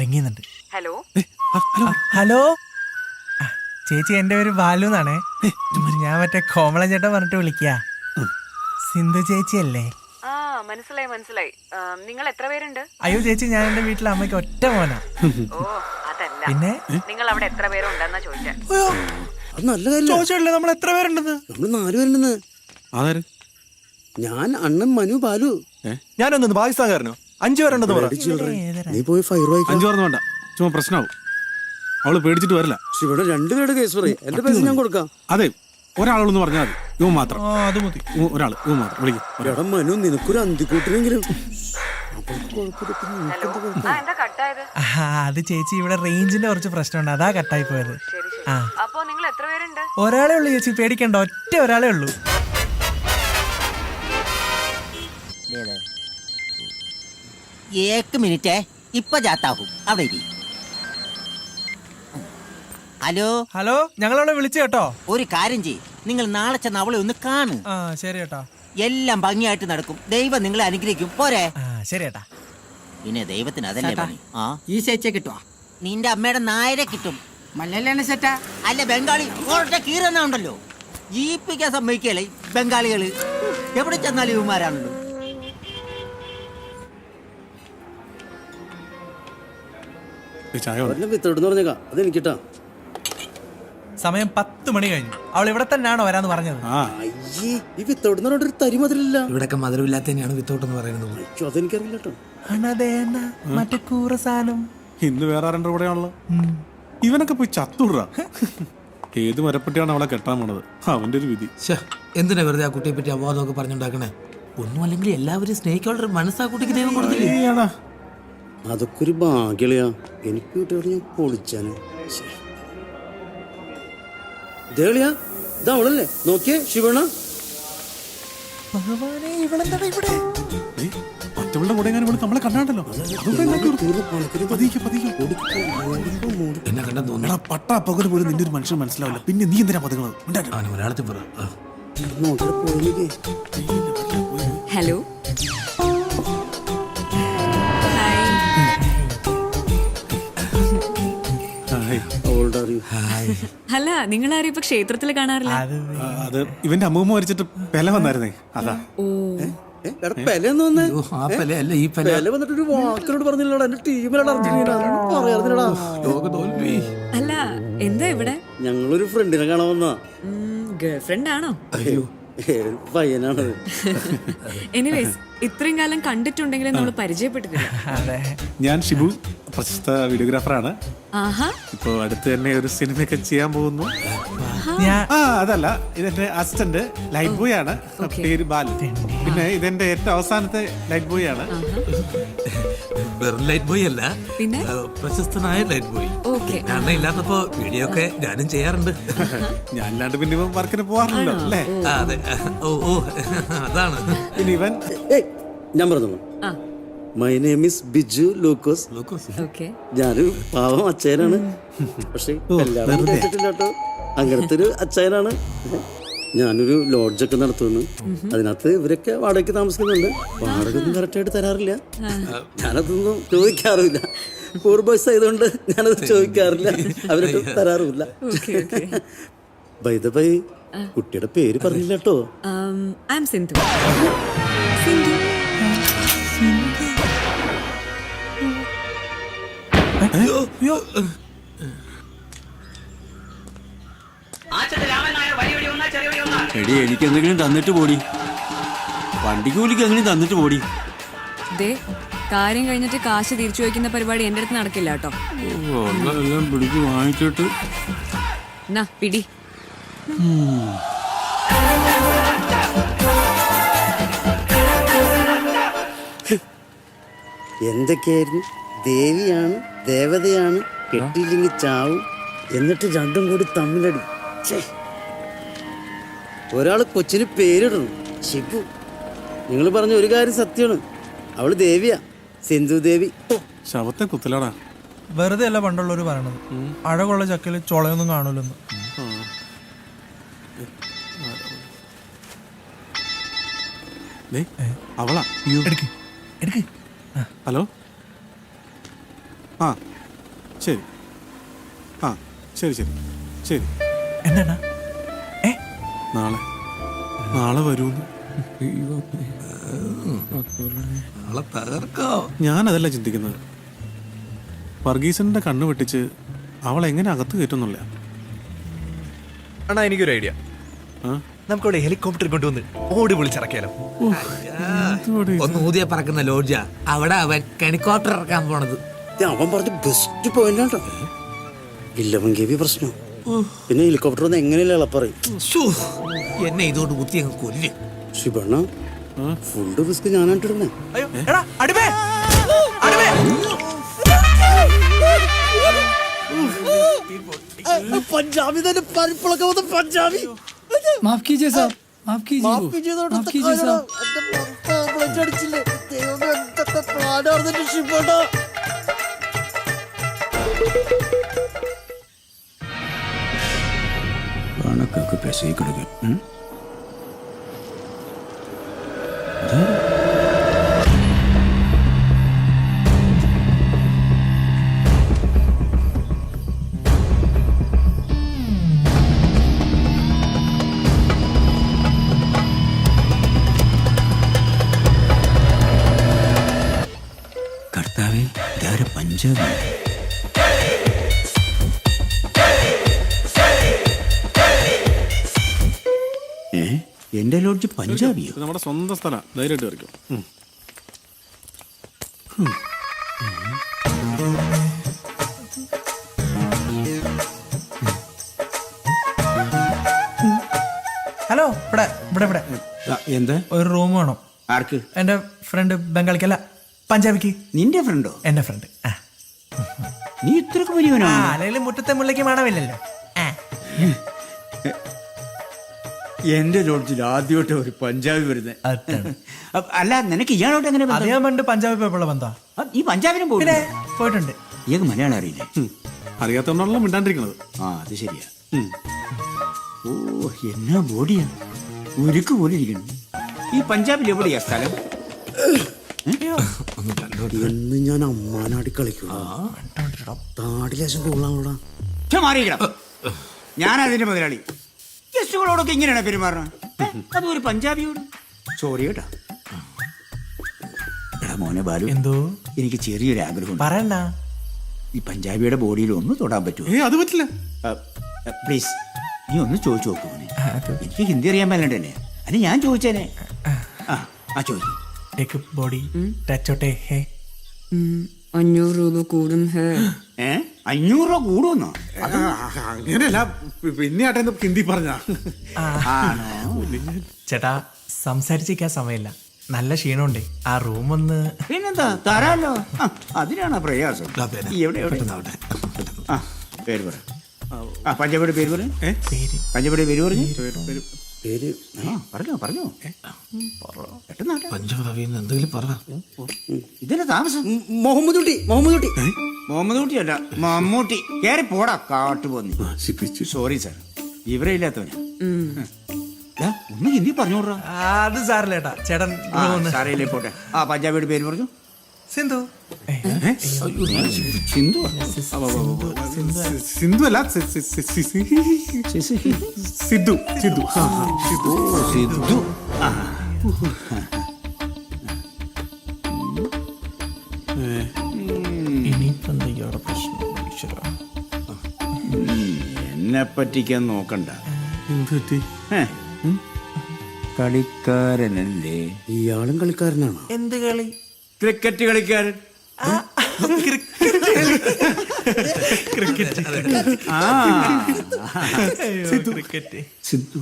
Ring ചെയ്യുന്നുണ്ട്. Hello hello ചേച്ചി, എൻ്റെ പേര് ബാലു എന്നാണേ. ഞാൻ മറ്റേ കോമളൻ ചേട്ടൻ പറഞ്ഞിട്ട് വിളിക്കുക. സിന്ധു ചേച്ചി അല്ലേ? ആ മനസ്സിലായി മനസ്സിലായി. നിങ്ങൾ എത്ര പേരുണ്ട്? അയ്യോ ചേച്ചി, ഞാൻ എൻ്റെ വീട്ടിലെ അമ്മയ്ക്ക് ഒറ്റ മോനാ. ഓ അതല്ല, പിന്നെ നിങ്ങൾ അവിടെ എത്ര പേരുണ്ടെന്നാ ചോദിച്ചേ. ചോദിച്ചില്ലേ നമ്മൾ എത്ര പേരുണ്ടെന്ന്? നമ്മള് 4 പേരുണ്ടെന്ന്. ആര്? ഞാൻ, അണ്ണൻ, മനു, ബാലു. ഞാനൊന്നു പാകിസ്ഥാൻകാരനോ? 5 പേരുണ്ടെന്ന് പറ. നീ പോയി ഫയർ വായിക്കാം. 5 പേർന്ന് വേണ്ട, ചുമ്മാ പ്രശ്നമാവും. അവള് പേടിച്ചിട്ട് വരില്ല. ഇവിടെ 2 പേരുടെ കേസ് പറയും. എന്റെ പൈസ ഞാൻ കൊടുക്കാം. അതെ, ഒരാളൊന്ന് പറഞ്ഞാൽ മതി. ഇവൻ മാത്രം. അത് മതി. ഒരാള്, ഇവൻ മാത്രം വിളിക്കും. എടാ മനു, നിനക്കൊരു അന്തിക്കൂട്ടിനെങ്കിലും. ഹലോ എന്താ കട്ടായത്? അത് ചേച്ചി, ഇവിടെ റേഞ്ചിന്റെ കുറച്ച് പ്രശ്നമുണ്ട്, അതാ കട്ടായി പോയത്. ശരി ശരി. ആ അപ്പോ നിങ്ങൾ എത്ര പേരുണ്ട്? ഒരാളേ ഉള്ളൂ ചേച്ചി, പേടിക്കണ്ട, ഒറ്റ ഒരാളേ ഉള്ളൂ. एक मिनिट है, ഇപ്പൊ जाता हूँ. അവിടെ ഇരി. ഹലോ ഹലോ, ഞങ്ങളവിടെ വിളിച്ചു കേട്ടോ. ഒരു കാര്യം ചെയ്യ്, നിങ്ങൾ നാളെ ചെന്ന് അവളെ ഒന്ന് കാണു. ആ ശരി കേട്ടോ. എല്ലാം ഭംഗിയായിട്ട് നടക്കും. ദൈവം നിങ്ങളെ അനുഗ്രഹിക്കും. പോരെ? ആ ശരി ഏട്ടാ. പിന്നെ ദൈവത്തിന് അതല്ലേ പണി. ആ ഈ ചേച്ചിയെ കിട്ടുവാ? നിന്റെ അമ്മയുടെ നായരെ കിട്ടും. മലയാളിയാണ് സെറ്റാ? അല്ല, ബംഗാളി ഒരൊറ്റ കീറെണ്ണ ഉണ്ടല്ലോ, ജീവിപ്പിക്കാൻ സമ്മതിക്കല്ലേ ബംഗാളികള്. എവിടെ ചെന്നാലും ഇവന്മാരാണല്ലോ. ചായ വേണം. ഒരെണ്ണം വിത്തോട്ടെന്ന് പറഞ്ഞേക്കാം. അതെനിക്കിട്ടാ. സമയം 10 മണി കഴിഞ്ഞു. അവൾ ഇവിടെ തന്നെയാണോ വരാന്ന് പറഞ്ഞത്? ആ, അയ്യേ, ഈ വിത്തോട്ടെന്ന് പറഞ്ഞ ഒരു തരി മധുരമില്ല. ഇവിടൊക്കെ മധുരമില്ലാത്ത തന്നെയാണ് വിത്തോട്ടെന്ന് പറയുന്നത്. അയ്യോ, അതെനിക്കറിയില്ല കേട്ടോ. മറ്റേ കൂറ സാധനം. ഇന്ന് വേറെ 2 കൂടെയാണല്ലോ. ഇവനൊക്കെ പോയി ചത്തുടറ. ഏത് മരപ്പെട്ടിയാണ് അവളെ കെട്ടാൻ പോണത്? അവന്റെ ഒരു വിധി. എന്തിനാ വെറുതെ ആ കുട്ടിയെ പറ്റി അവാദമൊക്കെ പറഞ്ഞുണ്ടാക്കണേ? ഒന്നും അല്ലെങ്കിൽ എല്ലാവരും സ്നേഹിക്കാനുള്ള മനസ്സാ കുട്ടിക്ക് ദൈവം കൊടുത്തില്ലേ? അതൊക്കെ ഒരു ഭാഗ്യളിയാ. എനിക്ക് കിട്ടിയത് ഞാൻ പൊളിച്ചാന്. ദേളിയാ, ഇതാ അവളല്ലേ? നോക്കിയേ, ശിവണ. ഭഗവാനെ, ഇവളെന്താണ് ഇവിടെ? മറ്റവളുടെ കൂടെ എങ്ങനെ നമ്മളെ കണ്ടാണ്ടല്ലോ. എന്നെ കണ്ടാ തോന്നുന്നു. പട്ടാ പകല് പോലും നിന്റെ ഒരു മനുഷ്യൻ മനസ്സിലാവില്ല. പിന്നെ നീ എന്തിനാ പതുങ്ങുന്നത്? മലയാളത്തിൽ പറ. ഹലോ അല്ല, നിങ്ങൾ ആരും ഇപ്പൊ ക്ഷേത്രത്തിൽ കാണാറില്ല? അത് ഇവന്റെ അമ്മൂമ്മ മരിച്ചിട്ട് പെല വന്നായിരുന്നേ, അതാ. പെല വന്നിട്ടൊരു വാക്കിനോട് പറഞ്ഞില്ലടാ. എന്റെ ടീമിലാണ് അർജന്റീന. അല്ല, എന്താ ഇവിടെ? ഞങ്ങളൊരു ഫ്രണ്ടിനെ കാണാൻ വന്നാ. ഗേൾ ഫ്രണ്ട് ആണോ? പയ്യനാണത്. എനിവേസ്, ഇത്രയും കാലം കണ്ടിട്ടുണ്ടെങ്കിലും നമ്മൾ പരിചയപ്പെട്ടിട്ടില്ല. ഞാൻ ഷിബു, പ്രശസ്ത വീഡിയോഗ്രാഫറാണ്. ആഹാ, ഇപ്പൊ അടുത്ത് തന്നെ ഒരു സിനിമയൊക്കെ ചെയ്യാൻ പോകുന്നു. അതല്ല, ഇതെന്റെ അസിസ്റ്റന്റ് ലൈറ്റ് ബോയ് ആണ്, പേര് ബാലു. പിന്നെ ഇതെന്റെ ഏറ്റവും അവസാനത്തെ ലൈറ്റ് ബോയ് ആണ്. വെറും ലൈറ്റ് ബോയ് അല്ല, പിന്നെ പ്രശസ്തനായ ലൈറ്റ് ബോയ്. ഞാൻ ഇല്ലാത്തപ്പോ വീഡിയോ ഒക്കെ ഞാനും ചെയ്യാറുണ്ട്. ഞാൻ അല്ലാണ്ട് പിന്നെ ഇവൻ വർക്കിന് പോവാറില്ലല്ലോ അല്ലേ? അതെ. ഓ അതാണ്. പിന്നെ ഇവൻ ഞാൻ പറഞ്ഞു, മൈ നെയിം ഈസ് ബിജു ലൂക്കോസ്. ഞാനൊരു പാവം അച്ഛനാണ്. പക്ഷെ എല്ലാവരും കേട്ടിട്ടില്ല കേട്ടോ. അങ്ങനത്തെ ഒരു അച്ഛനാണ്. ഞാനൊരു ലോഡ്ജൊക്കെ നടത്തുന്നു. അതിനകത്ത് ഇവരൊക്കെ വാടകയ്ക്ക് താമസിക്കുന്നുണ്ട്. വാടക ഒന്നും കറക്റ്റായിട്ട് തരാറില്ല. ഞാനതൊന്നും ചോദിക്കാറില്ല. പൂർ ബോയ്സ് ആയതുകൊണ്ട് ഞാനത് ചോദിക്കാറില്ല. അവരൊക്കെ തരാറുമില്ല. ബൈ ദ ബൈ, കുട്ടിയുടെ പേര് പറഞ്ഞില്ല കേട്ടോ. സിന്ധു. എടി, എനിക്ക് എന്തെങ്കിലും തന്നിട്ട് പോടി. വണ്ടിക്ക് കൂലിക്ക് എന്തെങ്കിലും തന്നിട്ട് പോടി. കാര്യം കഴിഞ്ഞിട്ട് കാശ് തിരിച്ചു വയ്ക്കുന്ന പരിപാടി എന്റെ അടുത്ത് നടക്കില്ല കേട്ടോ. എല്ലാം പിടിച്ച് വാങ്ങിച്ചിട്ട് പിടി. എന്തൊക്കെയായിരുന്നു? ദേവിയാണ്, ദേവതയാണ്, കെട്ടിയില്ലെങ്കിൽ ചാവും, എന്നിട്ട് രണ്ടും കൂടി തമ്മിലടി. ഒരാള് കൊച്ചിന് പേരിടണം, ഷിബു. നിങ്ങൾ പറഞ്ഞ ഒരു കാര്യം സത്യമാണ്. അവള് ദേവിയാ, സിന്ധു ദേവി. ശവത്തെ കുത്തലാടാ. വെറുതെ അല്ല പണ്ടുള്ളവര് പറയണത്, അഴകുള്ള ചക്കയില് ചൊളയൊന്നും കാണൂലെന്ന്. അവളാ. ഹലോ. ശരി. ആ ശരി ശരി ശരി. എന്താണ് നാളെ വരൂന്ന്. നാളെ തകർക്കോ. ഞാനതല്ല ചിന്തിക്കുന്നത്. വർഗീസന്റെ കണ്ണ് വെട്ടിച്ച് അവൾ എങ്ങനെ അകത്ത് കയറ്റുന്നില്ല. അണ്ണാ എനിക്കൊരു ഐഡിയ. നമുക്കവിടെ ഹെലികോപ്റ്റർ കൊണ്ടുവന്ന് ഓടി വിളിച്ചിറക്കിയാലോ? ഒന്ന് ഊതിയ പറക്കുന്ന ലോഡ്ജ. അവിടെ അവൻ ഹെലികോപ്റ്റർ ഇറക്കാൻ പോണത്. അവൻ പറഞ്ഞ ബെസ്റ്റ് പോയിന്റ്. 11 KB പ്രശ്നം. പിന്നെ ഹെലികോപ്റ്റർ ഒന്ന് എങ്ങനെയല്ല ഇളപ്പറയും. എന്നെ ഇതോട്ട് കുത്തി അങ്ങ് കൊല്ല്. ശിവണ്ണ ഫുഡ് റിസ്ക് ഞാനായിട്ടിരുന്നേ. അയ്യോ എടാ അടിമേ അടിമേ പഞ്ചാബി തന്നെ പരിപ്പിളൊക്കെ വന്ന പഞ്ചാബി. माफ कीजिए साहब, माफ कीजिए, മാഫ് ചെയ്തോട്ടെ, माफ कीजिए साहब. എന്റെ ആംബുലൻസ് അടിച്ചില്ലേ? ദൈവമേ, എന്തൊക്കെ പാടാർന്നിട്ട് ശിവണ്ണ. കണക്കൊക്കെ പെസേ കിടക്കും. കർത്താവേ, ഇതാരെ പഞ്ചാബി? എന്റെ ലോഡ്ജ് പഞ്ചാബിയോ? ഇത് നമ്മുടെ സ്വന്തം സ്ഥലം. ധൈര്യമായിട്ട് കയറിക്കോ. ഹലോ ഇവിടെ ഇവിടെ ഇവിടെ എന്താ? ഒരു റൂം വേണം. ആർക്ക്? എന്റെ ഫ്രണ്ട് ബംഗാളിക്കല്ല പഞ്ചാബിക്ക്. നിന്റെ ഫ്രണ്ടോ? എന്റെ ഫ്രണ്ട്. നീ ഇത്രക്ക് വലിയവനാ? അല്ലെങ്കിൽ മുറ്റത്തെ മുല്ലയ്ക്ക് മണമില്ലല്ലോ. എന്റെ ലോഡ്ജിൽ ആദ്യമായിട്ട് ഒരു പഞ്ചാബി വരുന്നത്. അതാണ്. അല്ല, നിനക്ക് ഇയാളോട്ട് എങ്ങനെ അത് ഞാൻ പണ്ട് പഞ്ചാബി പോയപ്പോഴുള്ള ബന്ധമാ. ഈ പഞ്ചാബിനും പിന്നെ പോയിട്ടുണ്ട്. ഇയാൾക്ക് മലയാളം അറിയില്ലേ? അറിയാത്തോണ്ടാണല്ലോ മിണ്ടാണ്ടിരിക്കണത്. ആ, അത് ശരിയാ. ഓ, എന്നാ ബോഡിയാ, ഉരുക്ക് പോലെ ഇരിക്കണം. ഈ പഞ്ചാബിൽ എവിടെയാ സ്ഥലം? എന്ന് ഞാൻ അമ്മാനാടി കളിക്കും. താടിലേശം കൊള്ളാമോടാ. ഞാൻ അതിന്റെ മുതലാളി. ഗസ്റ്റുകളോടൊക്കെ ഇങ്ങനെയാണ് പെരുമാറണം. അതും ഒരു പഞ്ചാബിയോട്. സോറി കേട്ടാ. എടാ മോനെ ബാലു, എന്തോ എനിക്ക് ചെറിയൊരു ആഗ്രഹം. പറയണ്ട. ഈ പഞ്ചാബിയുടെ ബോഡിയിൽ ഒന്ന് തൊടാൻ പറ്റുമോ? അത് പറ്റില്ല. പ്ലീസ്, നീ ഒന്ന് ചോദിച്ചു നോക്കൂ. എനിക്ക് ഹിന്ദി അറിയാൻ മേലണ്ടല്ലേ. അല്ല, ഞാൻ ചോദിച്ചേനെ. ആ ചോദിച്ചു. एक बॉडी टच होते है 500 രൂപ കൂടും ഹേ. 500 രൂപ കൂടുന്നോ? അങ്ങനെയല്ല, പിന്നെ ആട്ടെ ഹിന്ദി പറഞ്ഞ. ചേട്ടാ സംസാരിച്ചിരിക്കാൻ സമയമില്ല. നല്ല ക്ഷീണമുണ്ട്. ആ റൂം ഒന്ന്. പിന്നെന്താ, തരാലോ. അതിനാണ് പ്രയാസം. എവിടെ പേര് പറ. പഞ്ചാബിയുടെ പേര് പറ. പേര് പഞ്ചാബിയുടെ പേര് പറഞ്ഞു. പേര് പറഞ്ഞോ. പഞ്ചാബി എന്തെങ്കിലും പറ. ഇതിന്റെ താമസം മുഹമ്മദ് കുട്ടി. മുഹമ്മദ് കുട്ടി അല്ല, മമ്മൂട്ടി. കേറി പോടാ കാട്ടുപോന്നി. സോറി സാർ, ഇവരെ ഇല്ലാത്തവനാ. ഒന്ന് ഹിന്ദി പറഞ്ഞോടാ. അത് സാറില്ല ചേട്ടാ. ചേട്ടൻ സാറയില്ലേ പോട്ടെ. പഞ്ചാബിയുടെ പേര് പറഞ്ഞു. സിന്ധു. സിന്ധു സിന്ധു അല്ല, സിദ്ധു. സിദ്ധു. എന്നെ പറ്റിക്കാൻ നോക്കണ്ട. കളിക്കാരനല്ലേ? ഇയാളും കളിക്കാരനാണോ? എന്ത് കളി? ക്രിക്കറ്റ് കളിക്കാരൻ. ക്രിക്കറ്റ്. സിദ്ധു.